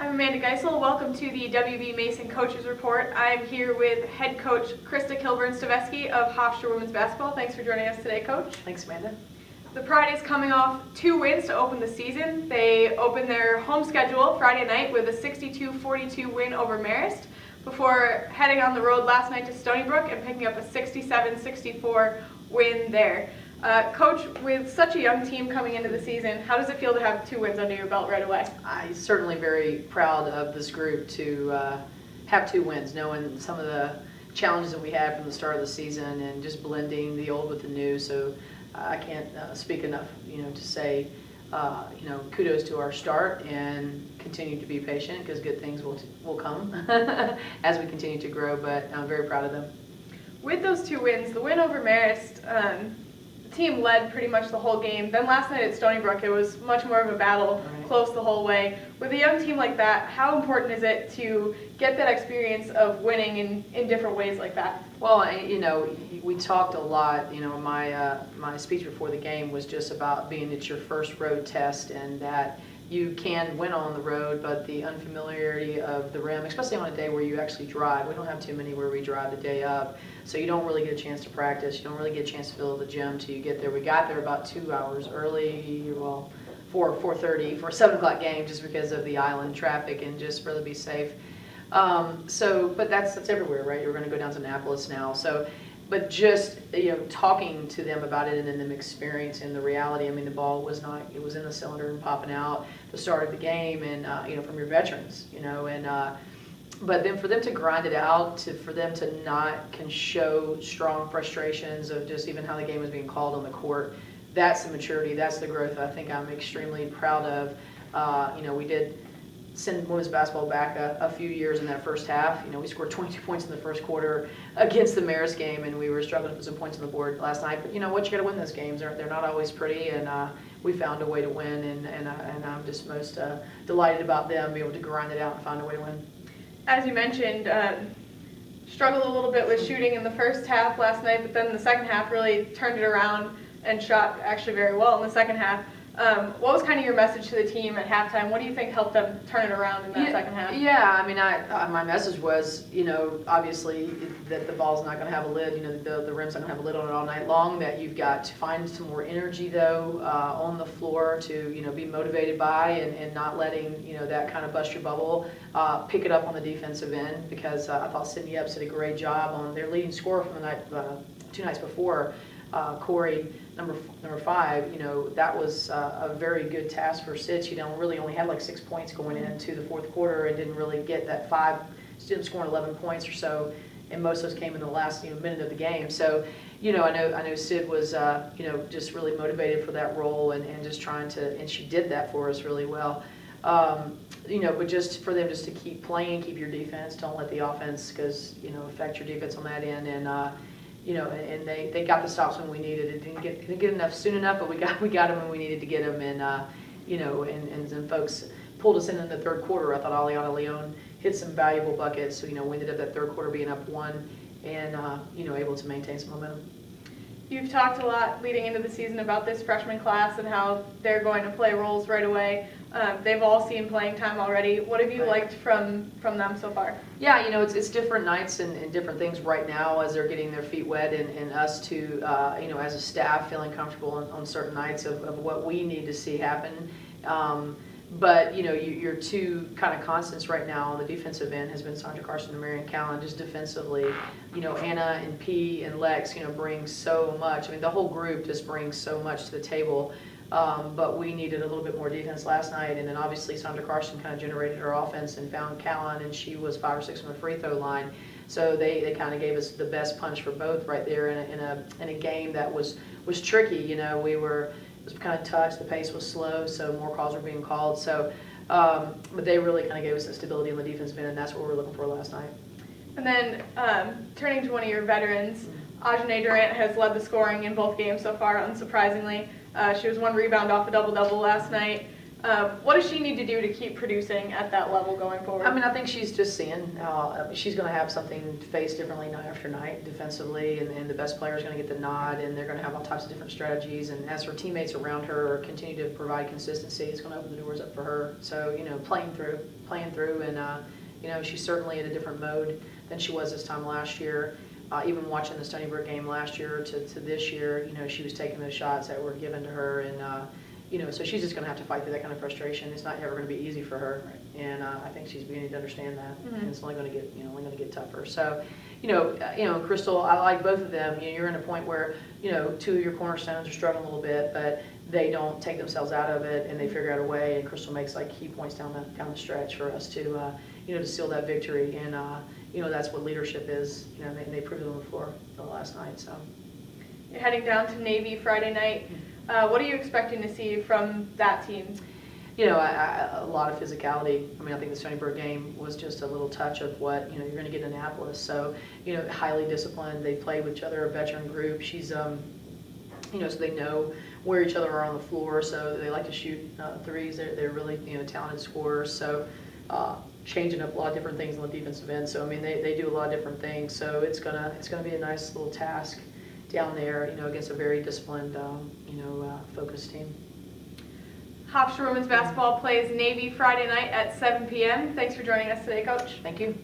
I'm Amanda Geisel. Welcome to the WB Mason Coaches Report. I'm here with head coach Krista Kilburn-Steveskey of Hofstra Women's Basketball. Thanks for joining us today, Coach. Thanks, Amanda. The Pride is coming off 2 wins to open the season. They opened their home schedule Friday night with a 62-42 win over Marist before heading on the road last night to Stony Brook and picking up a 67-64 win there. Coach, with such a young team coming into the season, how does it feel to have 2 wins under your belt right away? I'm certainly very proud of this group to have 2 wins, knowing some of the challenges that we had from the start of the season and just blending the old with the new. So I can't speak enough, to say, kudos to our start and continue to be patient because good things will come as we continue to grow. But I'm very proud of them. With those 2 wins, the win over Marist, the team led pretty much the whole game. Then last night at Stony Brook, it was much more of a battle, close the whole way. With a young team like that, how important is it to get that experience of winning in different ways like that? Well, we talked a lot. My speech before the game was just about being it's your first road test and that you can win on the road, but the unfamiliarity of the rim, especially on a day where you actually drive. We don't have too many where we drive the day up, so you don't really get a chance to practice. You don't really get a chance to fill the gym till you get there. We got there about 2 hours early, 4:30 for a 7 o'clock game just because of the island traffic and just really be safe. But that's everywhere, right? You're going to go down to Annapolis now. But just talking to them about it and then them experiencing the reality. I mean, the ball was it was in the cylinder and popping out the start of the game, and from your veterans, but then for them to grind it out, for them to not can show strong frustrations of just even how the game was being called on the court. That's the maturity. That's the growth I think I'm extremely proud of. We did send women's basketball back a few years in that first half. We scored 22 points in the first quarter against the Marist game, and we were struggling to put some points on the board last night. But you got to win those games. They're not always pretty, and we found a way to win, and I'm just most delighted about them being able to grind it out and find a way to win. As you mentioned, struggled a little bit with shooting in the first half last night, but then in the second half really turned it around and shot actually very well in the second half. What was kind of your message to the team at halftime? What do you think helped them turn it around in that second half? Yeah, I mean, my message was, obviously that the ball's not going to have a lid, the rim's not going to have a lid on it all night long, that you've got to find some more energy, though, on the floor to, be motivated by and not letting, that kind of bust your bubble. Pick it up on the defensive end because I thought Sydney Epps did a great job on their leading scorer from the night, 2 nights before, Corey, number 5, that was a very good task for Sid. She really only had like 6 points going into the fourth quarter and didn't really get that 5. She didn't score 11 points or so, and most of those came in the last minute of the game. So, I know Sid was just really motivated for that role and just trying to, and she did that for us really well. But just for them just to keep playing, keep your defense, don't let the offense affect your defense on that end, and and they got the stops when we needed it. Didn't get enough soon enough, but we got them when we needed to get them, and and then folks pulled us in the third quarter. I thought Aliana Leon hit some valuable buckets, so we ended up that third quarter being up 1, and able to maintain some momentum. You've talked a lot leading into the season about this freshman class and how they're going to play roles right away. They've all seen playing time already. What have you liked from them so far? Yeah, it's different nights and different things right now as they're getting their feet wet, and us to, as a staff feeling comfortable on certain nights of what we need to see happen. But your 2 kind of constants right now on the defensive end has been Sandra Carson and Marion Callan. Just defensively, Anna and P and Lex, bring so much. I mean, the whole group just brings so much to the table. But we needed a little bit more defense last night, and then obviously Sandra Carson kind of generated her offense and found Callan, and she was 5 or 6 from the free throw line. So they kind of gave us the best punch for both right there in a game that was tricky. It was kind of touch, the pace was slow, so more calls were being called. So, but they really kind of gave us the stability in the defensive end, and that's what we were looking for last night. And then turning to one of your veterans, Ajane Durant has led the scoring in both games so far, unsurprisingly. She was 1 rebound off a double-double last night. What does she need to do to keep producing at that level going forward? I mean, I think she's just seeing how she's going to have something to face differently night after night defensively, and the best player is going to get the nod, and they're going to have all types of different strategies. And as her teammates around her continue to provide consistency, it's going to open the doors up for her. So, playing through, and she's certainly in a different mode than she was this time last year. Even watching the Stony Brook game last year to this year, she was taking those shots that were given to her, and so she's just going to have to fight through that kind of frustration. It's not ever going to be easy for her, and I think she's beginning to understand that. Mm-hmm. And it's only going to get tougher. So, Crystal, I like both of them. You're in a point where two of your cornerstones are struggling a little bit, but they don't take themselves out of it, and they figure out a way. And Crystal makes like key points down the stretch for us to to seal that victory, and that's what leadership is. They proved it on the floor the last night. So you're heading down to Navy Friday night. What are you expecting to see from that team? A lot of physicality. I mean, I think the Stony Brook game was just a little touch of what you're going to get in Annapolis. So highly disciplined. They play with each other, a veteran group. She's so they know where each other are on the floor. So they like to shoot threes. They're really talented scorers. So changing up a lot of different things on the defensive end. So I mean, they do a lot of different things. So it's gonna be a nice little task down there, against a very disciplined, focused team. Hofstra women's basketball plays Navy Friday night at 7 p.m. Thanks for joining us today, Coach. Thank you.